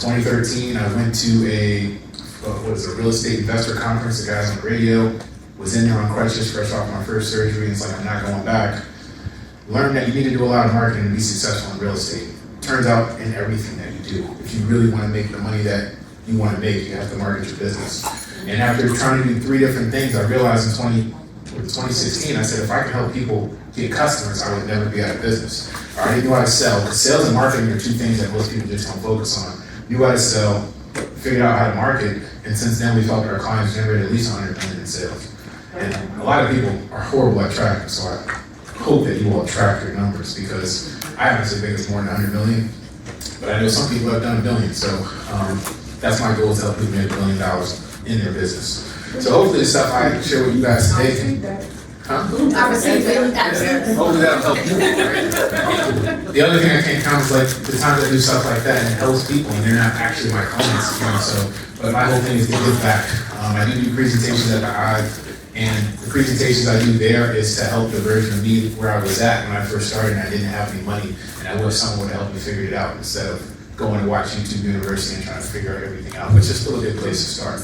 2013, I went to a real estate investor conference. The guys on the radio, was in there on crutches, fresh off my first surgery, and it's like, I'm not going back. Learned that you need to do a lot of marketing to be successful in real estate. Turns out in everything that you do, if you really want to make the money that you want to make, you have to market your business. And after trying to do 3 different things, I realized in 2016, I said, if I could help people get customers, I would never be out of business. I already knew how to sell, because sales and marketing are 2 things that most people just don't focus on. Knew how to sell, figured out how to market, and since then we've helped our clients generate at least 100 million in sales. And a lot of people are horrible at tracking, so I hope that you all track your numbers, because I haven't said big as more than 100 million, but I know some people have done $1 billion, so that's my goal, is to help people make $1 million in their business. So hopefully the stuff I share with you guys today can, I received it. hopefully that'll help you, right? The other thing I can't count is like the times I do stuff like that and it helps people and they're not actually my clients, you know, so, but my whole thing is to give back. I do presentations at the Hive, and the presentations I do there is to help the version of me where I was at when I first started and I didn't have any money, and I wish someone would help me figure it out instead of going to watch YouTube University and trying to figure out everything out, which is still a good place to start.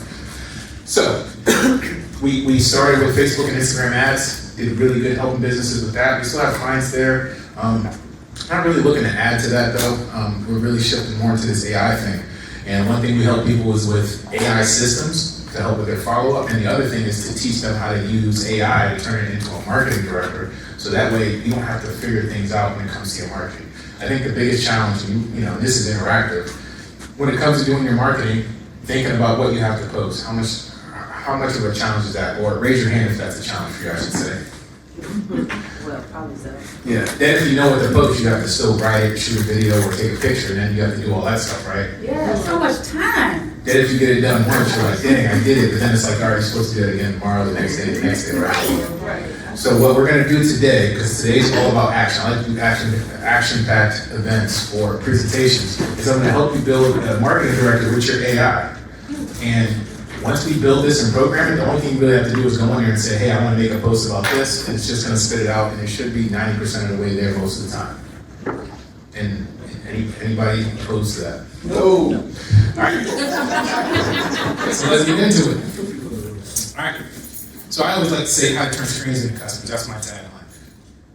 So, we started with Facebook and Instagram ads, did really good helping businesses with that. We still have clients there. Not really looking to add to that though. We're really shifting more into this AI thing. And one thing we help people is with AI systems to help with their follow-up. And the other thing is to teach them how to use AI to turn it into a marketing director. So that way you don't have to figure things out when it comes to your marketing. I think the biggest challenge, you know, this is interactive. When it comes to doing your marketing, thinking about what you have to post, how much of a challenge is that? Or raise your hand if that's a challenge for you, I should say. Well, probably so. Yeah, then if you know what to post, you have to still write it, shoot a video, or take a picture, and then you have to do all that stuff, right? Yeah, so much time. Then if you get it done once, you're like, dang, I did it, but then it's like, all right, you're supposed to do it again tomorrow, the next day, right? Right. So what we're gonna do today, because today's all about action, I like to do action-packed events or presentations, is I'm gonna help you build a marketing director with your AI. And once we build this and program it, the only thing you really have to do is go in there and say, hey, I want to make a post about this, and it's just going to spit it out, and it should be 90% of the way there most of the time. And anybody opposed to that? No. All right. So let's get into it. All right. So I always like to say how to turn strangers into customers. That's my tagline.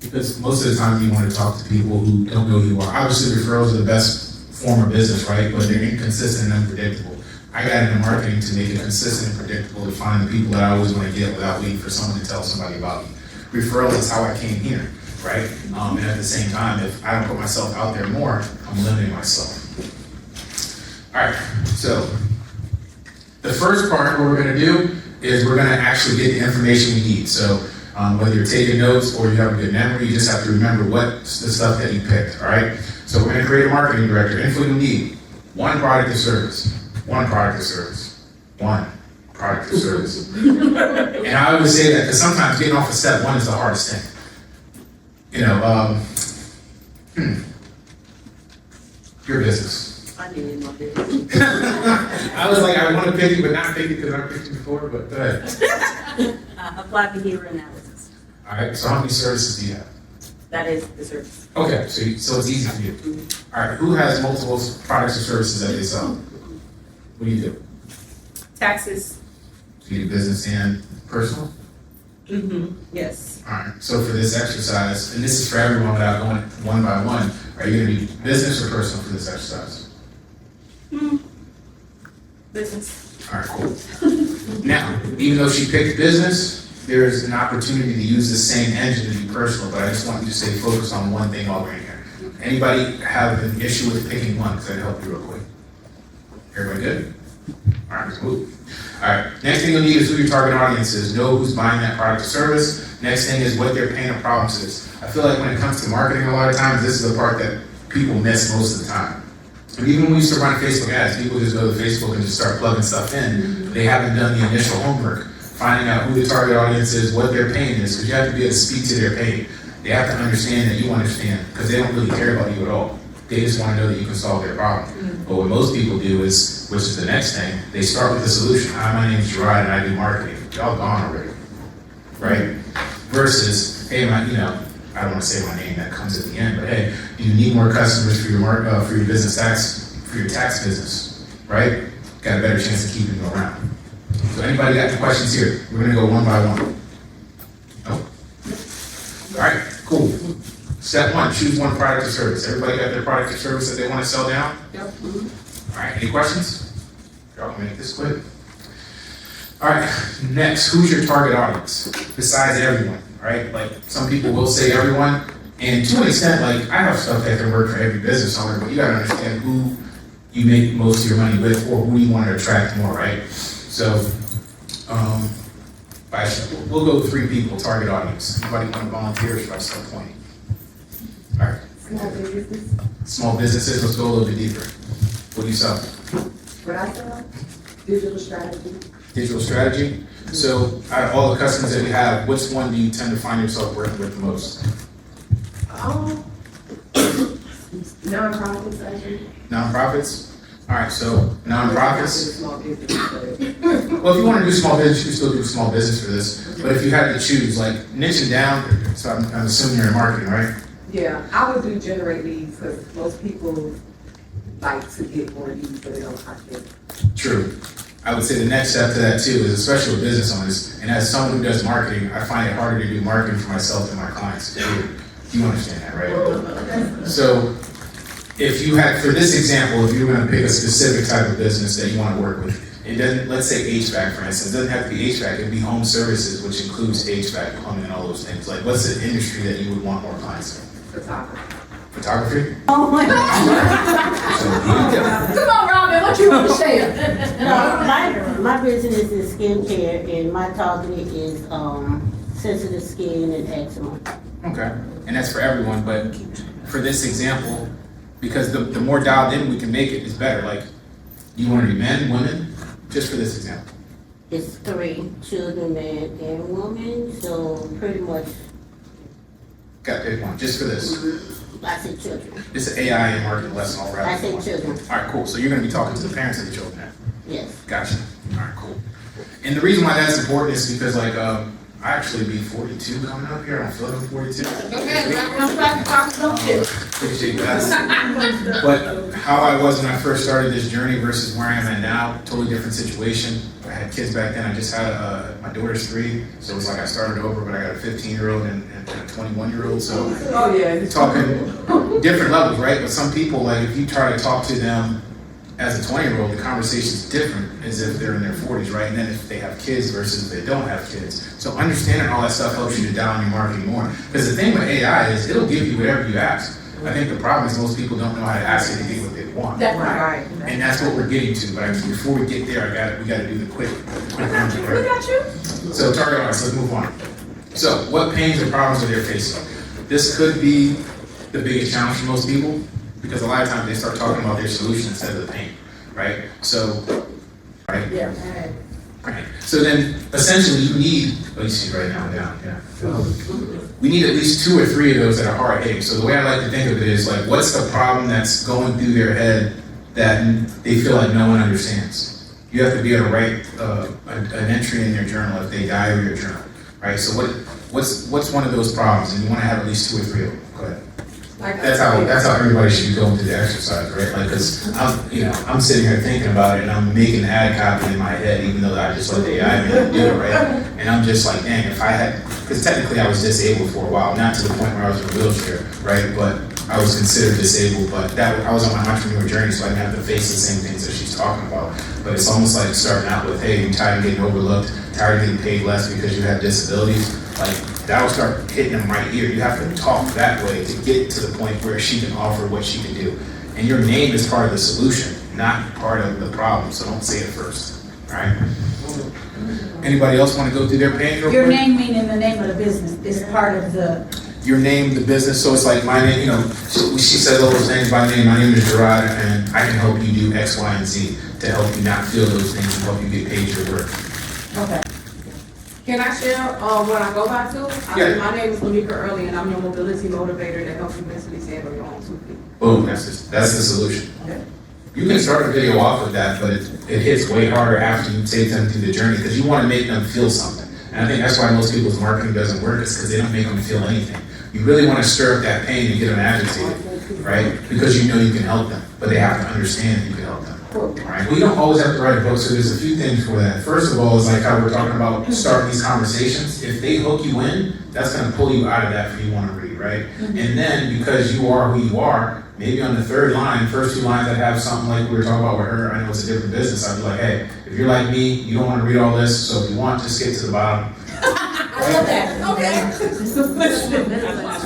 Because most of the time you want to talk to people who don't know who you are. Obviously, referrals are the best form of business, right? But they're inconsistent and unpredictable. I got into marketing to make it consistent and predictable, to find the people that I always want to get without waiting for someone to tell somebody about me. Referrals is how I came here, right? And at the same time, if I don't put myself out there more, I'm limiting myself. All right, so the first part, what we're going to do is we're going to actually get the information we need. So whether you're taking notes or you have a good memory, you just have to remember what's the stuff that you picked, all right? So we're going to create a marketing director. Info you need: 1 product or service. 1 product or service. 1 product or service. And I always say that because sometimes getting off of step 1 is the hardest thing. You know, your business. I need my business. I was like, I want to pick you, but not pick you because I picked you before, but go ahead. Applied behavior analysis. All right, so how many services do you have? That is the service. Okay, so it's easy for you. All right, who has multiple products or services that they sell? What do you do? Taxes. So you do business and personal? Yes. All right, so for this exercise, and this is for everyone without going one by one, are you going to be business or personal for this exercise? Business. All right, cool. Now, even though she picked business, there's an opportunity to use the same engine to be personal, but I just want you to stay focused on one thing while we're in here. Anybody have an issue with picking one? Because I'd help you real quick. Everybody good? All right, let's move. All right, next thing you'll need is who your target audience is. Know who's buying that product or service. Next thing is what their pain or problems is. I feel like when it comes to marketing, a lot of times, this is the part that people miss most of the time. And even when we used to run Facebook ads, people just go to Facebook and just start plugging stuff in. They haven't done the initial homework, finding out who the target audience is, what their pain is, because you have to be able to speak to their pain. They have to understand that you understand, because they don't really care about you at all. They just want to know that you can solve their problem. But what most people do is, which is the next thing, they start with the solution. Hi, my name is Jeraud and I do marketing. Y'all gone already, right? Versus, hey, I don't want to say my name, that comes at the end, but hey, do you need more customers for your business tax, for your tax business? right? Got a better chance of keeping them around. So anybody got any questions here? We're gonna go one by one. No? All right, cool. Step one, choose one product or service. Everybody got their product or service that they want to sell down? Yep. All right, any questions? Y'all can make this quick. All right, next, who's your target audience? Besides everyone, right? Like, some people will say everyone, and to an extent, like, I have stuff that can work for every business owner, but you gotta understand who you make most of your money with, or who you want to attract more, right? So, we'll go with 3 people, target audience. Anybody want to volunteer, or should I start pointing? All right. Small businesses. Small businesses, let's go a little bit deeper. What do you sell? What I sell? Digital strategy. Digital strategy. So out of all the customers that we have, which one do you tend to find yourself working with the most? Non-profits, actually. Nonprofits? All right, so nonprofits. Small business. Well, if you want to do small business, you can still do small business for this. But if you had to choose, like niching down, so I'm assuming you're in marketing, right? Yeah, I would do generate leads because most people like to get more leads, but they don't have to. True. I would say the next step to that too is, especially with business owners, and as someone who does marketing, I find it harder to do marketing for myself than my clients. You understand that, right? So if you had, for this example, if you were gonna pick a specific type of business that you wanna work with, it doesn't, let's say HVAC for instance, it doesn't have to be HVAC, it'd be home services, which includes HVAC, plumbing, and all those things. Like, what's the industry that you would want more clients in? Photography. Photography? Oh my Come on, Robin, what you want to share? No, my business is skincare and my target is sensitive skin and eczema. Okay, and that's for everyone, but for this example, because the more dialed in we can make it, is better. Like, you want to be men, women, just for this example. It's 3 children, man and woman, so pretty much Got to pick one, just for this. I say children. It's an AI and marketing lesson all right. I say children, All right, cool. So you're going to be talking to the parents of the children now. yes. Gotcha. All right, cool. And the reason why that's important is because, like, I actually be 42 coming up here. I don't feel like I'm 42. Appreciate that. But how I was when I first started this journey versus where I am at now, totally different situation. I had kids back then. I just had my daughter's 3, so it's like I started over, but I got a 15-year-old and a 21-year-old. So Oh, yeah. talking different levels, right? But some people, like, if you try to talk to them as a 20-year-old, the conversation's different as if they're in their 40s, right? And then if they have kids versus if they don't have kids. So understanding all that stuff helps you to dial in your marketing more. Because the thing with AI is it'll give you whatever you ask. I think the problem is most people don't know how to ask it to get what they want. That's right. And that's what we're getting to. But before we get there, we got to do the quick round, We right? got you. So target audience, let's move on. So what pains or problems are they facing? This could be the biggest challenge for most people, because a lot of times they start talking about their solution instead of the pain, right? So, right? Yeah. Right. So then, essentially, you need, you see right now, down, yeah. We need at least 2 or 3 of those that are hard hitting. So the way I like to think of it is like, what's the problem that's going through their head that they feel like no one understands? You have to be able to write an entry in their journal if they diary your journal, right? So what's one of those problems? And you want to have at least 2 or 3 of them. Go ahead. That's how everybody should be going through the exercise, right? Like, cause I'm sitting here thinking about it and I'm making an ad copy in my head, even though I just let the AI do it, right? And I'm just like, dang, if I had, cause technically I was disabled for a while, not to the point where I was in a wheelchair, right? But I was considered disabled, but I was on my entrepreneur journey, so I didn't have to face the same things that she's talking about. But it's almost like starting out with, hey, you're tired of getting overlooked, tired of getting paid less because you have disabilities. Like, that'll start hitting them right here. You have to talk that way to get to the point where she can offer what she can do. And your name is part of the solution, not part of the problem, so don't say it first, all right? Anybody else want to go through their pain real Your quick? name meaning the name of the business is part of the, Your name, the business, so it's like my name, she says all those things by name. My name is Jeraud, and I can help you do X, Y, and Z to help you not feel those things and help you get paid your work. okay. Can I share what I go by to? Yeah. My name is Lamika Early, and I'm your mobility motivator that helps you basically handle your own 2 feet. Boom, that's the solution. Okay. You can start a video off of that, but it hits way harder after you take them through the journey because you want to make them feel something. And I think that's why most people's marketing doesn't work, is because they don't make them feel anything. You really want to stir up that pain and get them agitated. right? Because you know you can help them, but they have to understand that you can help them. Right? We don't always have to write a book, so there's a few things for that. First of all, is like how we're talking about starting these conversations. If they hook you in, that's going to pull you out of that for you want to read, right? And then because you are who you are, maybe on the third line, first 2 lines that have something like we were talking about with her, I know it's a different business, I'd be like, hey, if you're like me, you don't want to read all this, so if you want, just skip to the bottom. I love that. Okay.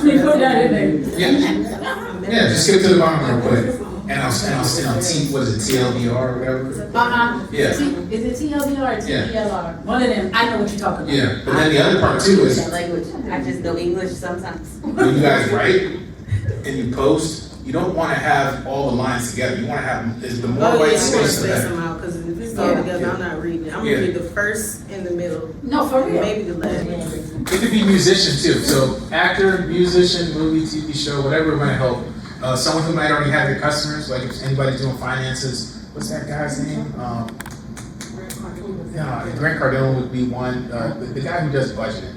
We put that in there. Yeah, just skip to the bottom real quick. And I'll sit on what is it, TLDR or whatever? Yeah. Is it TLDR or TLR? One of them. I know what you're talking about. Yeah, but then the other part too is, Language, I just know English sometimes. when you guys write and you post, you don't want to have all the lines together. You want to have, the more white space the better. Because if it's all together, I'm not reading it. I'm gonna read the first in the middle, No, for real. maybe the last. It could be musician too. So actor, musician, movie, TV show, whatever might help. Someone who might already have your customers, like if anybody's doing finances, what's that guy's name? Grant Cardone would be one. The guy who does budgeting,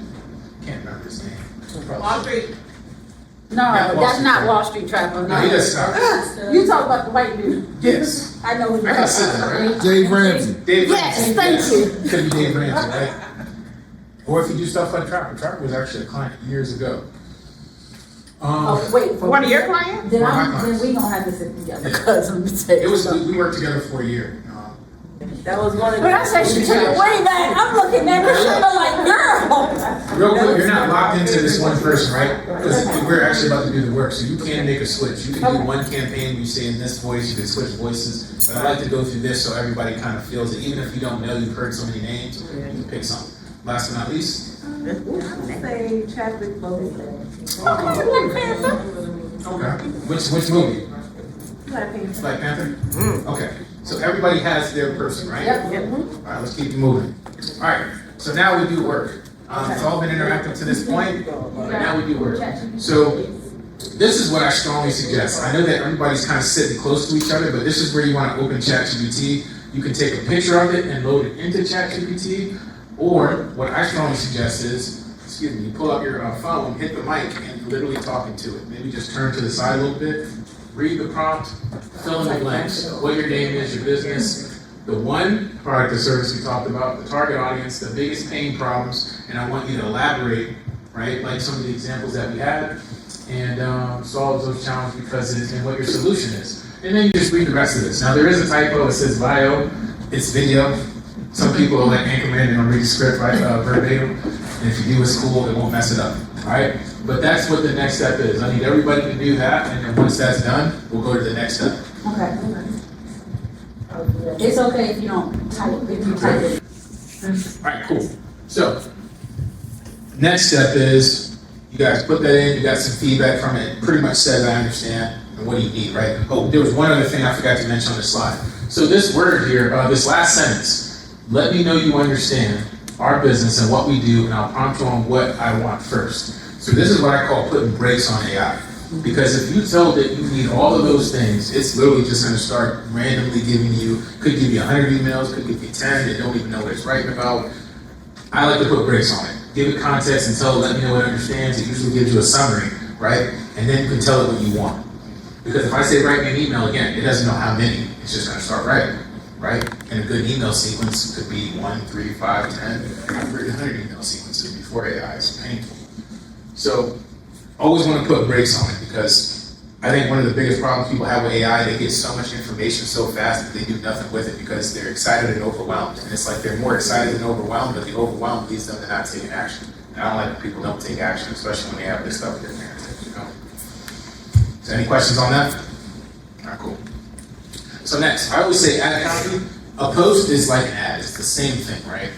can't remember his name. Wall Street. No, Not Wall that's Street not Trapper. Wall Street Trapper. No, he does stuff. You talk about the white dude. Yes. I know who I got said that, right? Dave Ramsey. Dave Yes, Ramsey. thank you. Could be Dave Ramsey, right? Or if you do stuff like Trapper. Trapper was actually a client years ago. Oh, wait. For One of your clients? Then, One of my then we gonna have to sit together. Because let me tell you It was, something. we worked together for a year. That was one of When I say she took it way back, I'm looking at her, she look like, girl. Real quick, you're not locked into this one person, right? Because we're actually about to do the work, so you can make a switch. You can do one campaign, you say in this voice, you can switch voices. But I like to go through this so everybody kind of feels it. Even if you don't know, you've heard so many names, you can pick some. Last but not least. Say Chadwick Boseman. Okay. Which movie? Black Panther. Black Panther? Okay. So everybody has their person, right? Yep. All right, let's keep it moving. All right, so now we do work. It's all been interactive to this point, but now we do work. So this is what I strongly suggest. I know that everybody's kind of sitting close to each other, but this is where you want to open ChatGPT. You can take a picture of it and load it into ChatGPT, or what I strongly suggest is, you pull up your phone, hit the mic, and literally talk into it. Maybe just turn to the side a little bit, read the prompt, fill in the blanks, what your name is, your business, the one product or service we talked about, the target audience, the biggest pain problems, and I want you to elaborate, right, like some of the examples that we had, and solve those challenges because it's and what your solution is. And then you just read the rest of this. Now there is a typo, it says bio, it's video. Some people are like Anchorman and don't read the script right, verbatim, and if you do, it's cool, it won't mess it up, all right? But that's what the next step is. I need everybody to do that, and then once that's done, we'll go to the next step. Okay. It's okay if you don't type, if you type it. All right, cool. So, next step is, you guys put that in, you got some feedback from it, pretty much says I understand, and what do you need, right? Oh, there was one other thing I forgot to mention on the slide. So this word here, this last sentence, let me know you understand our business and what we do, and I'll prompt you on what I want first. So this is what I call putting brakes on AI. Because if you told it you need all of those things, it's literally just going to start randomly giving you, could give you 100 emails, could give you 10, they don't even know what it's writing about. I like to put brakes on it. Give it context and tell it, let me know what it understands. It usually gives you a summary, right? And then you can tell it what you want. Because if I say write me an email again, it doesn't know how many. It's just going to start writing, right? And a good email sequence could be 1, 3, 5, 10. I've written 100 email sequences before AI. It's painful. So always want to put brakes on it because I think one of the biggest problems people have with AI, they get so much information so fast that they do nothing with it because they're excited and overwhelmed. And it's like they're more excited than overwhelmed, but the overwhelmed leads them to not taking action. And I don't like when people don't take action, especially when they have this stuff in their hands, you know? So any questions on that? All right, cool. So next, I always say ad copy. A post is like an ad, it's the same thing, right?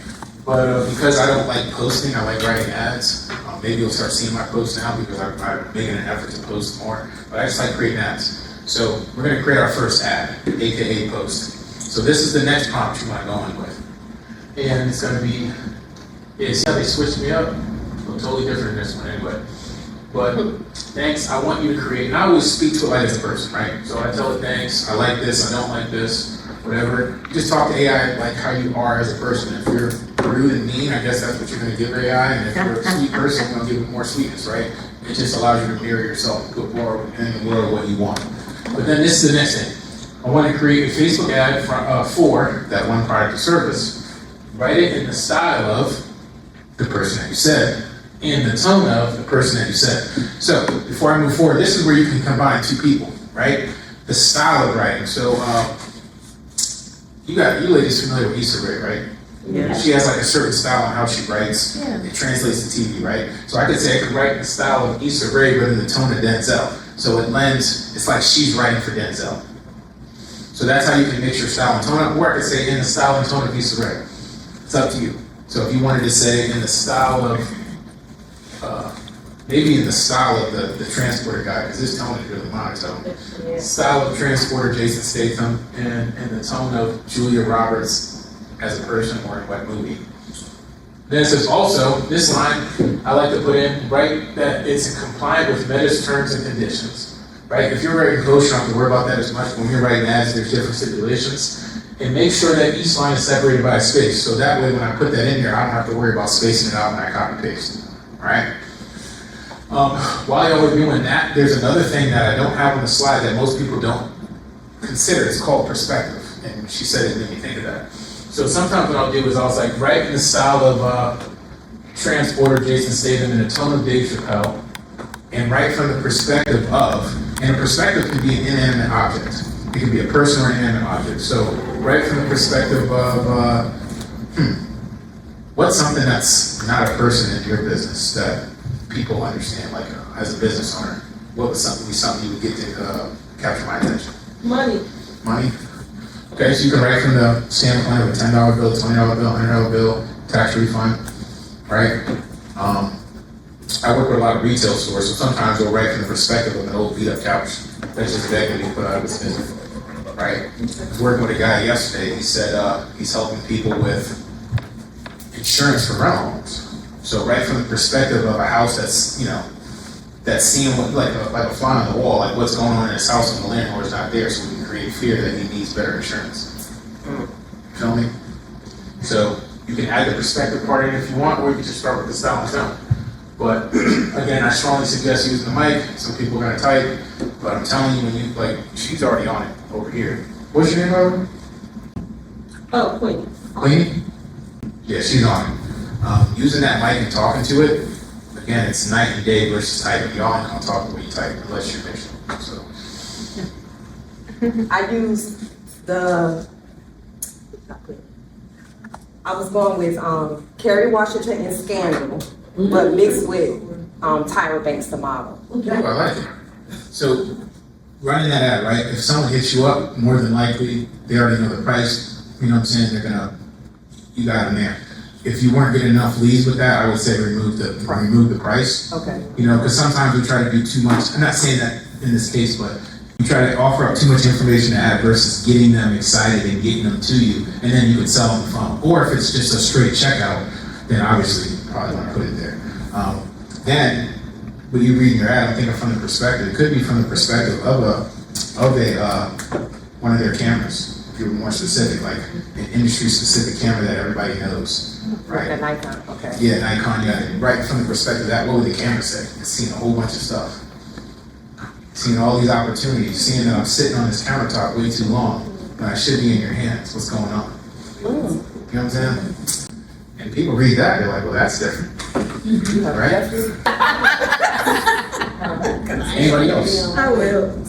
But because I don't like posting, I like writing ads. Maybe you'll start seeing my posts now because I'm making an effort to post more. But I just like creating ads. So we're going to create our first ad, aka post. So this is the next prompt you want to go in with. And it's going to be, yeah, see how they switched me up? Look totally different in this one anyway. But thanks, I want you to create, and I always speak to it like as a person, right? So I tell it thanks, I like this, I don't like this, whatever. You just talk to AI like how you are as a person. If you're rude and mean, I guess that's what you're going to give AI. And if you're a sweet person, you're going to give it more sweetness, right? It just allows you to mirror yourself and put more in the world what you want. But then this is the next thing. I want to create a Facebook ad for that one product or service. Write it in the style of the person that you said, in the tone of the person that you said. So before I move forward, this is where you can combine two people, right? The style of writing. So you ladies familiar with Issa Rae, right? Yeah. She has like a certain style on how she writes. Yeah. It translates to TV, right? So I could say I could write in the style of Issa Rae, but in the tone of Denzel. So it lends, it's like she's writing for Denzel. So that's how you can mix your style and tone. Or I could say in the style and tone of Issa Rae. It's up to you. So if you wanted to say in the style of, maybe in the style of the transporter guy, because this tone is really monotone. Style of transporter Jason Statham, and the tone of Julia Roberts as a person or in what movie. Then it says also, this line I like to put in, right, that it's compliant with Meta's terms and conditions. Right? If you're writing code, you don't have to worry about that as much. When you're writing ads, there's different stipulations. And make sure that each line is separated by a space. So that way when I put that in there, I don't have to worry about spacing it out when I copy paste. Alright? While y'all are doing that, there's another thing that I don't have on the slide that most people don't consider. It's called perspective. And she said it made me think of that. So sometimes what I'll do is I'll like write in the style of transporter Jason Statham in the tone of Dave Chappelle, and write from the perspective of, and a perspective can be an inanimate object. It can be a person or an inanimate object. So write from the perspective of what's something that's not a person in your business that people understand, like as a business owner. What would something you would get to capture my attention? Money. Money? Okay, so you can write from the standpoint of a $10 bill, $20 bill, $100 bill, tax refund, right? I work with a lot of retail stores, so sometimes we'll write from the perspective of an old beat-up couch that's just begging to be put out of business, right? I was working with a guy yesterday. He said he's helping people with insurance for rental homes. So right from the perspective of a house that's, that's seeing like a fly on the wall, like what's going on in his house when the landlord's not there, so we can create fear that he needs better insurance. Feel me? So you can add the perspective part in if you want, or you can just start with the style and tone. But again, I strongly suggest using the mic. Some people are gonna type, but I'm telling you, when she's already on it over here. What's your name, Robert? Oh, Queen. Queenie? Yeah, she's on it. Using that mic and talking to it, again, it's night and day versus typing. Y'all ain't gonna talk the way you type unless you're visual. So. I used I was going with Kerry Washington and Scandal, but mixed with Tyra Banks, the model. Okay, I like it. So, running that ad, right? If someone hits you up, more than likely, they already know the price. You know what I'm saying? You got them there. If you weren't getting enough leads with that, I would say remove the price. Okay. Because sometimes we try to do too much. I'm not saying that in this case, but you try to offer up too much information to ad versus getting them excited and getting them to you, and then you can sell on the phone. Or if it's just a straight checkout, then obviously you probably want to put it there. Then, when you read your ad, I'm thinking from the perspective. It could be from the perspective of one of their cameras. If you're more specific, like an industry-specific camera that everybody knows, right? Like a Nikon, okay. Yeah, Nikon. Yeah, right from the perspective of that. What would the camera say? It's seeing a whole bunch of stuff. Seeing all these opportunities, seeing that I'm sitting on this countertop way too long, and I should be in your hands. What's going on? You know what I'm saying? And people read that, they're like, well, that's different. Right? Anybody else? I will.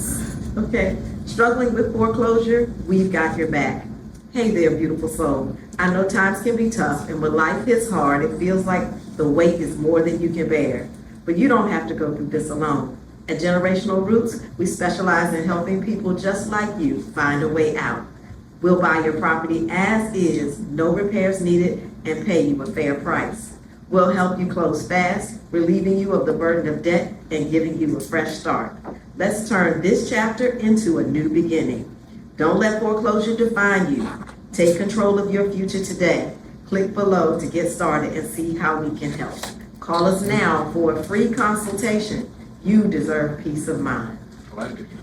Okay. Struggling with foreclosure? We've got your back. Hey there, beautiful soul. I know times can be tough, and when life hits hard, it feels like the weight is more than you can bear. But you don't have to go through this alone. At Generational Roots, we specialize in helping people just like you find a way out. We'll buy your property as is, no repairs needed, and pay you a fair price. We'll help you close fast, relieving you of the burden of debt and giving you a fresh start. Let's turn this chapter into a new beginning. Don't let foreclosure define you. Take control of your future today. Click below to get started and see how we can help. Call us now for a free consultation. You deserve peace of mind.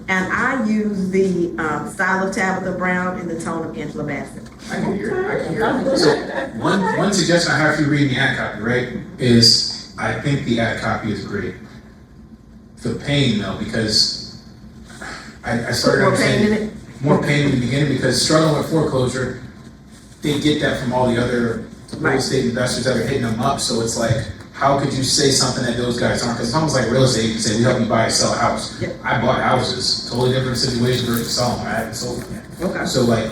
And I use the style of Tabitha Brown in the tone of Angela Bassett. I can hear it. So one suggestion I have for you reading the ad copy, right, is I think the ad copy is great. the pain though, because I started Put more pain in understanding more pain in the beginning, because struggling with foreclosure, they get that from all the other real Right. estate investors that are hitting them up. So it's like, how could you say something that those guys aren't? Because it's almost like real estate. You can say, we help you buy or sell a house. Yeah. I bought houses, totally different situation versus selling them. I haven't sold them yet. Okay. So like,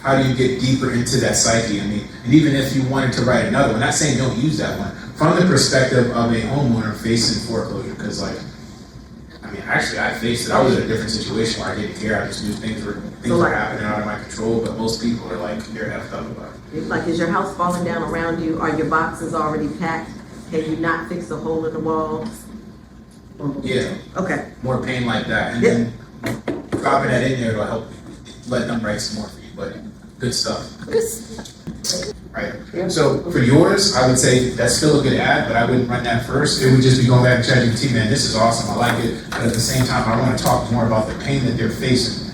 how do you get deeper into that psyche? I mean, and even if you wanted to write another one, not saying don't use that one, from the perspective of a homeowner facing foreclosure, because like, I mean, actually I faced it. I was in a different situation where I didn't care. I just knew things were like- happening out of my control, but most people are like, you're effed up about it. It's like, is your house falling down around you? Are your boxes already packed? Can you not fix a hole in the wall? Yeah, Okay, more pain like that. And then dropping that in there will help let them write some more for you, but good stuff. Right. So for yours, I would say that's still a good ad, but I wouldn't run that first. It would just be going back to ChatGPT, man, this is awesome, I like it. But at the same time, I want to talk more about the pain that they're facing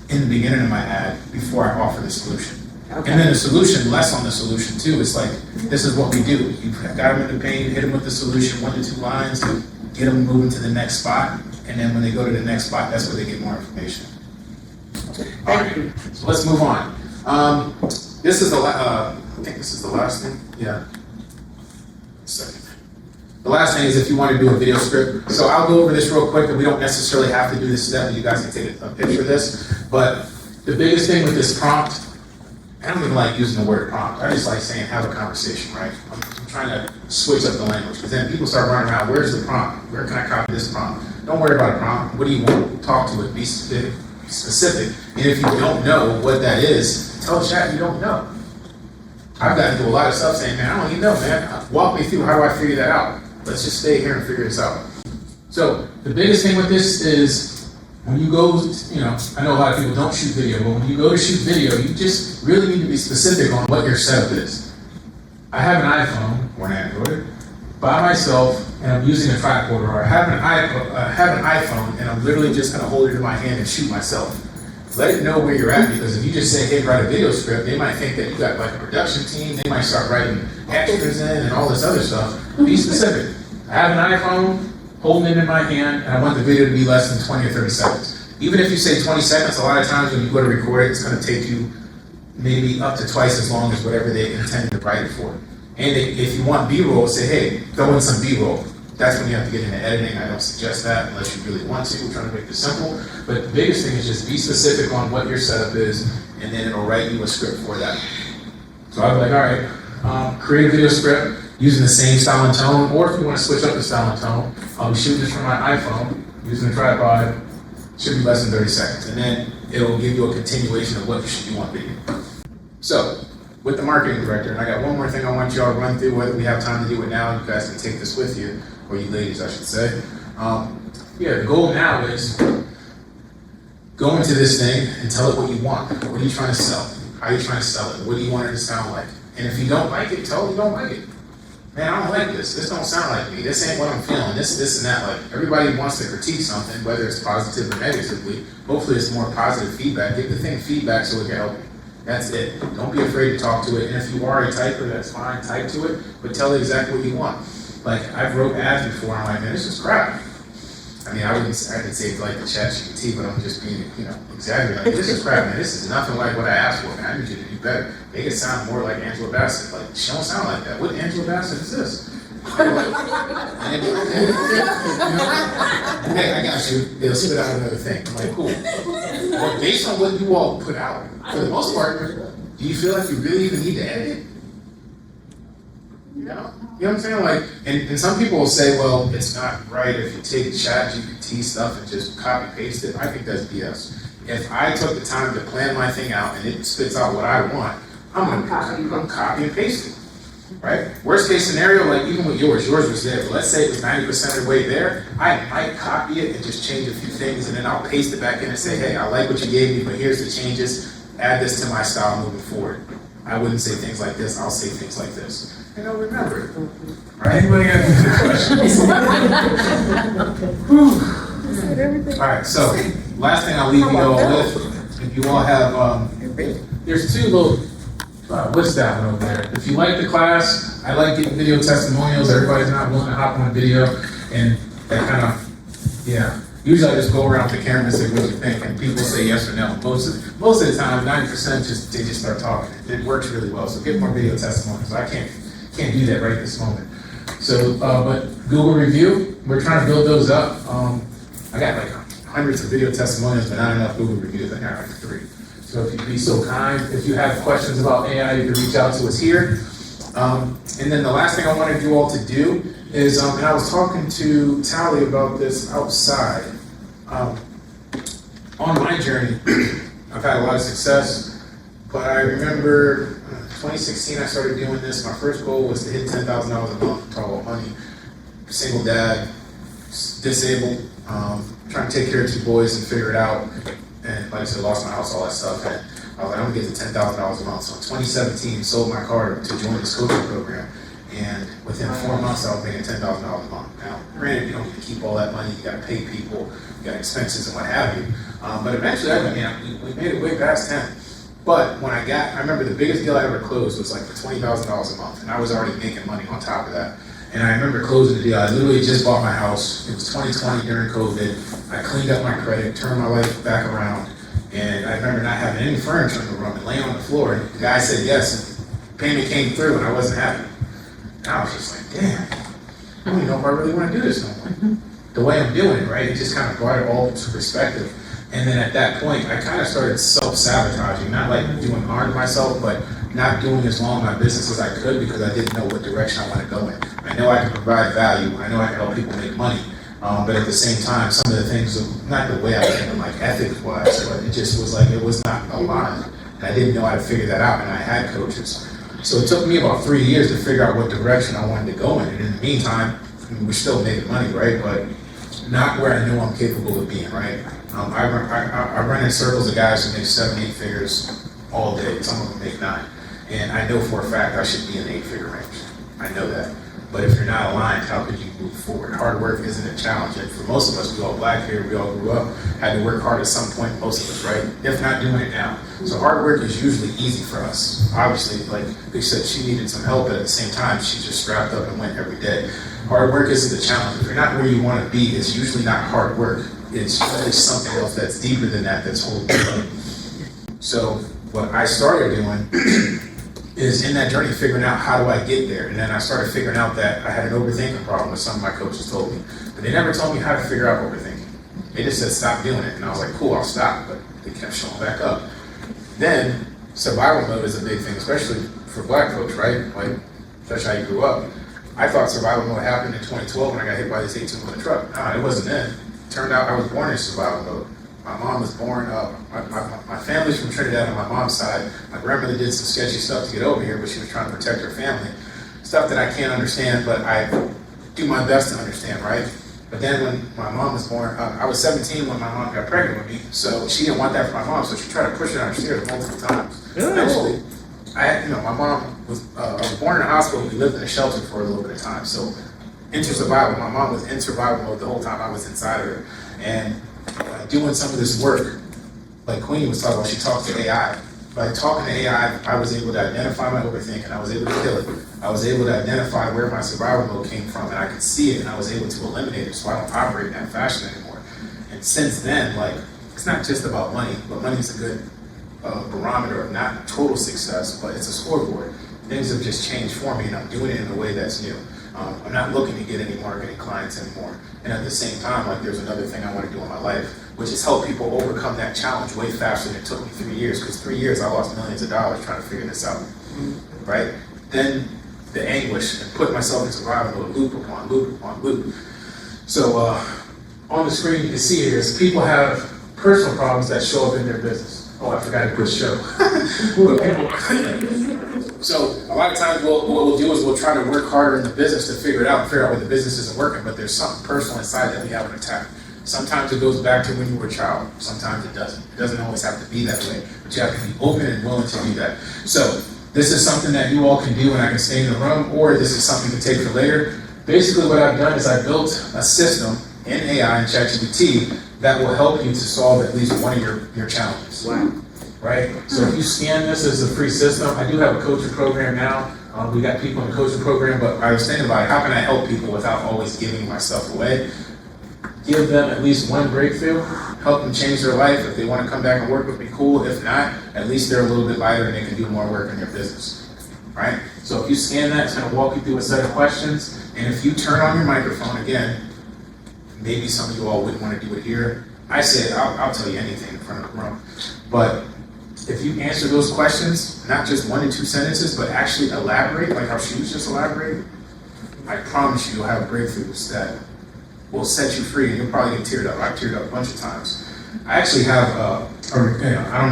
in the beginning of my ad before I offer the solution. And then the solution, less on the solution too. It's like, this is what we do. You got them in the pain, hit them with the solution, 1 to 2 lines, get them moving to the next spot. And then when they go to the next spot, that's where they get more information. All right, so let's move on. This is I think this is the last thing. Yeah. Second. The last thing is if you want to do a video script. So I'll go over this real quick, and we don't necessarily have to do this step, but you guys can take a picture of this. But the biggest thing with this prompt, I don't even like using the word prompt. I just like saying have a conversation, right? I'm trying to switch up the language, because then people start running around, where's the prompt? Where can I copy this prompt? Don't worry about a prompt. What do you want? Talk to it. Be specific. And if you don't know what that is, tell chat you don't know. I've gotten through a lot of stuff saying, man, I don't even know, man. Walk me through, how do I figure that out? Let's just stay here and figure this out. So the biggest thing with this is when you go, I know a lot of people don't shoot video, but when you go to shoot video, you just really need to be specific on what your setup is. I have an iPhone or an Android by myself, and I'm using a tricorder, or I have an iPhone, and I'm literally just gonna hold it in my hand and shoot myself. Let it know where you're at, because if you just say, hey, write a video script, they might think that you got like a production team, they might start writing extras in and all this other stuff. Be specific. I have an iPhone, holding it in my hand, and I want the video to be less than 20 or 30 seconds. Even if you say 20 seconds, a lot of times when you go to record it, it's gonna take you maybe up to twice as long as whatever they intended to write it for. And if you want B-roll, say, hey, throw in some B-roll. That's when you have to get into editing. I don't suggest that unless you really want to. We're trying to make this simple. But the biggest thing is just be specific on what your setup is, and then it'll write you a script for that. So I'll be like, all right, create a video script using the same style and tone, or if you want to switch up the style and tone, I'll be shooting this from my iPhone using a tripod. Should be less than 30 seconds. And then it'll give you a continuation of what you should do on video. So, with the marketing director, and I got one more thing I want y'all to run through, whether we have time to do it now, you guys can take this with you, or you ladies, I should say. The goal now is go into this thing and tell it what you want. What are you trying to sell? How are you trying to sell it? What do you want it to sound like? And if you don't like it, tell it you don't like it. Man, I don't like this. This don't sound like me. This ain't what I'm feeling. This and that. Like, everybody wants to critique something, whether it's positive or negatively. Hopefully it's more positive feedback. Give the thing feedback so it can help you. That's it. Don't be afraid to talk to it. And if you are a typer, that's fine. Type to it, but tell it exactly what you want. Like, I've wrote ads before, and I'm like, man, this is crap. I mean, I could say it's like the ChatGPT, but I'm just being, exaggerating. Like, this is crap, man. This is nothing like what I asked for, man. I need you to do better. Make it sound more like Angela Bassett. Like, she don't sound like that. What Angela Bassett is this? Hey, I got you. They'll spit out another thing. I'm like, cool. But based on what you all put out, for the most part, do you feel like you really even need to edit it? You know what I'm saying? Like, and some people will say, well, it's not right if you take ChatGPT stuff and just copy paste it. I think that's BS. If I took the time to plan my thing out and it spits out what I want, I'm copy and paste it. Right? Worst case scenario, like even with yours was there, but let's say it was 90% of the way there, I might copy it and just change a few things, and then I'll paste it back in and say, hey, I like what you gave me, but here's the changes, add this to my style moving forward. I wouldn't say things like this, I'll say things like this. And I'll remember it. Right? Anybody got any questions? All right, so last thing I'll leave you all with, if you all have, there's two little, what's that one over there? If you like the class, I like getting video testimonials. Everybody's not willing to hop on video, and that kind of Yeah, usually I just go around the camera and say, what do you think? And people say yes or no. Most of the time, 90% they just start talking. It works really well. So get more video testimonies. I can't do that right this moment. So, but Google review, we're trying to build those up. I got like hundreds of video testimonials, but not enough Google reviews. I got like 3. So if you'd be so kind, if you have questions about AI, you can reach out to us here. And then the last thing I wanted you all to do is, and I was talking to Tally about this outside. On my journey, I've had a lot of success, but I remember 2016 I started doing this. My first goal was to hit $10,000 a month, talk about money, single dad, disabled, trying to take care of 2 boys and figure it out. And like I said, lost my house, all that stuff. And I was like, I'm gonna get to $10,000 a month. So in 2017, sold my car to join this coaching program. And within 4 months, I was making $10,000 a month. Now, granted, you don't get to keep all that money. You got to pay people, you got expenses and what have you. But eventually, we made it way past 10. But when I remember the biggest deal I ever closed was like for $20,000 a month, and I was already making money on top of that. And I remember closing the deal. I literally just bought my house. It was 2020 during COVID. I cleaned up my credit, turned my life back around, and I remember not having any furniture in the room and laying on the floor. And the guy said yes, and payment came through, and I wasn't happy. And I was just like, damn, I don't even know if I really want to do this no more. The way I'm doing it, right? It just kind of brought it all to perspective. And then at that point, I kind of started self-sabotaging, not like doing harm to myself, but not doing as long my business as I could because I didn't know what direction I want to go in. I know I can provide value. I know I can help people make money. But at the same time, some of the things, not the way I think, like ethics-wise, but it just was like, it was not aligned. And I didn't know how to figure that out, and I had coaches. So it took me about 3 years to figure out what direction I wanted to go in. And in the meantime, we're still making money, right? But not where I know I'm capable of being, right? I run in circles of guys who make 7, 8 figures all day. Some of them make 9. And I know for a fact I should be in the 8-figure range. I know that. But if you're not aligned, how could you move forward? Hard work isn't a challenge. And for most of us, we all black here, we all grew up, had to work hard at some point, most of us, right? If not doing it now. So hard work is usually easy for us. Obviously, like they said, she needed some help, but at the same time, she just strapped up and went every day. Hard work isn't the challenge. If you're not where you want to be, it's usually not hard work. It's usually something else that's deeper than that that's holding you up. So what I started doing is in that journey figuring out how do I get there. And then I started figuring out that I had an overthinking problem, which some of my coaches told me. But they never told me how to figure out overthinking. They just said stop doing it. And I was like, cool, I'll stop. But they kept showing back up. Then survival mode is a big thing, especially for black folks, right? Like, that's how you grew up. I thought survival mode happened in 2012 when I got hit by this 18-wheeler truck. Nah, it wasn't then. It turned out I was born in survival mode. My mom was born, my family's from Trinidad on my mom's side. My grandmother did some sketchy stuff to get over here, but she was trying to protect her family. Stuff that I can't understand, but I do my best to understand, right? But then when my mom was born, I was 17 when my mom got pregnant with me, so she didn't want that for my mom, so she tried to push it down the stairs multiple times. Eventually, my mom was, I was born in a hospital, we lived in a shelter for a little bit of time, so into survival. My mom was in survival mode the whole time I was inside of her. And doing some of this work, like Queenie was talking about, she talked to AI. By talking to AI, I was able to identify my overthinking. I was able to kill it. I was able to identify where my survival mode came from, and I could see it, and I was able to eliminate it, so I don't operate in that fashion anymore. And since then, like, it's not just about money, but money's a good barometer of not total success, but it's a scoreboard. Things have just changed for me, and I'm doing it in a way that's new. I'm not looking to get any marketing clients anymore. And at the same time, like, there's another thing I want to do in my life, which is help people overcome that challenge way faster than it took me 3 years. Because 3 years, I lost millions of dollars trying to figure this out, right? Then the anguish and put myself in survival mode, loop upon loop upon loop. So on the screen, you can see here is people have personal problems that show up in their business. Oh, I forgot to put show. So a lot of times what we'll do is we'll try to work harder in the business to figure it out and figure out where the business isn't working, but there's something personal inside that we haven't attacked. Sometimes it goes back to when you were a child. Sometimes it doesn't. It doesn't always have to be that way, but you have to be open and willing to do that. So this is something that you all can do and I can stay in the room, or this is something to take for later. Basically what I've done is I built a system in AI and ChatGPT that will help you to solve at least one of your challenges. Wow. Right? So if you scan this as a free system, I do have a coaching program now. We got people in the coaching program, but I was thinking about it, how can I help people without always giving myself away? give them at least one breakthrough, help them change their life. If they want to come back and work with me, cool. If not, at least they're a little bit lighter and they can do more work in their business, right? So if you scan that, it's going to walk you through a set of questions. And if you turn on your microphone again, maybe some of you all wouldn't want to do it here. I said, I'll tell you anything in front of the room. But if you answer those questions, not just 1 to 2 sentences, but actually elaborate, like how she was just elaborating, I promise you, you'll have breakthroughs that will set you free, and you'll probably get teared up. I've teared up a bunch of times. I actually have, I don't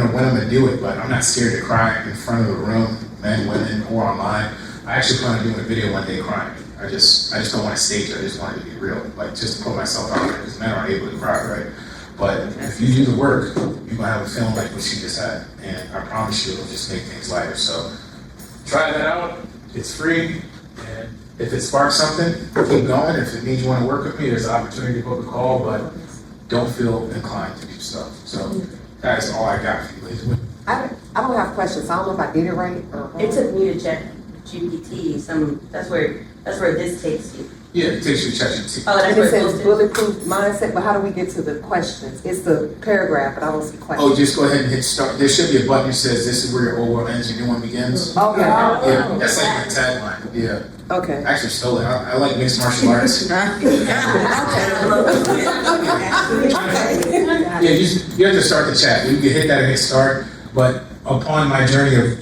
know when I'm gonna do it, but I'm not scared to cry in front of the room, men, women, or online. I actually plan on doing a video one day crying. I just don't want to stage it. I just want it to be real, like just to put myself out there, because men aren't able to cry, right? But if you do the work, you're gonna have a feeling like what she just had, and I promise you, it'll just make things lighter. So try that out. It's free, and if it sparks something, keep going. If it means you want to work with me, there's an opportunity to book a call, but don't feel inclined to do stuff. So that is all I got for you, ladies. I don't have questions. I don't know if I did it right. It took me to ChatGPT. That's where this takes you. Yeah, it takes you to ChatGPT. Oh, that's And where it it says goes to. bulletproof mindset, but how do we get to the questions? It's the paragraph, but I don't see questions. Oh, just go ahead and hit start. There should be a button that says this is where your old world ends, your new one begins. Okay, Yeah, that's like my tagline. Yeah, okay. I actually stole it. I like mixed martial arts. Yeah, you have to start the chat. You can hit that and hit start. But upon my journey of,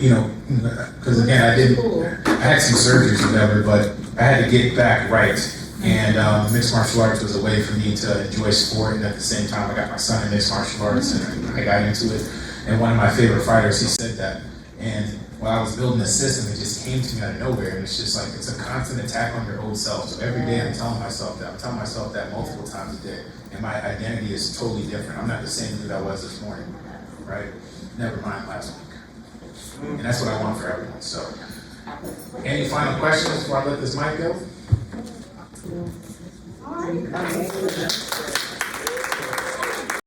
because again, I had some surgeries or whatever, but I had to get back right. And mixed martial arts was a way for me to enjoy sport, and at the same time, I got my son in mixed martial arts, and I got into it. And one of my favorite fighters, he said that. And while I was building the system, it just came to me out of nowhere. And it's just like, it's a constant attack on your old self. So every day I'm telling myself that. I'm telling myself that multiple times a day. And my identity is totally different. I'm not the same dude I was this morning, right? Never mind last week. And that's what I want for everyone. So, any final questions before I let this mic go? Okay.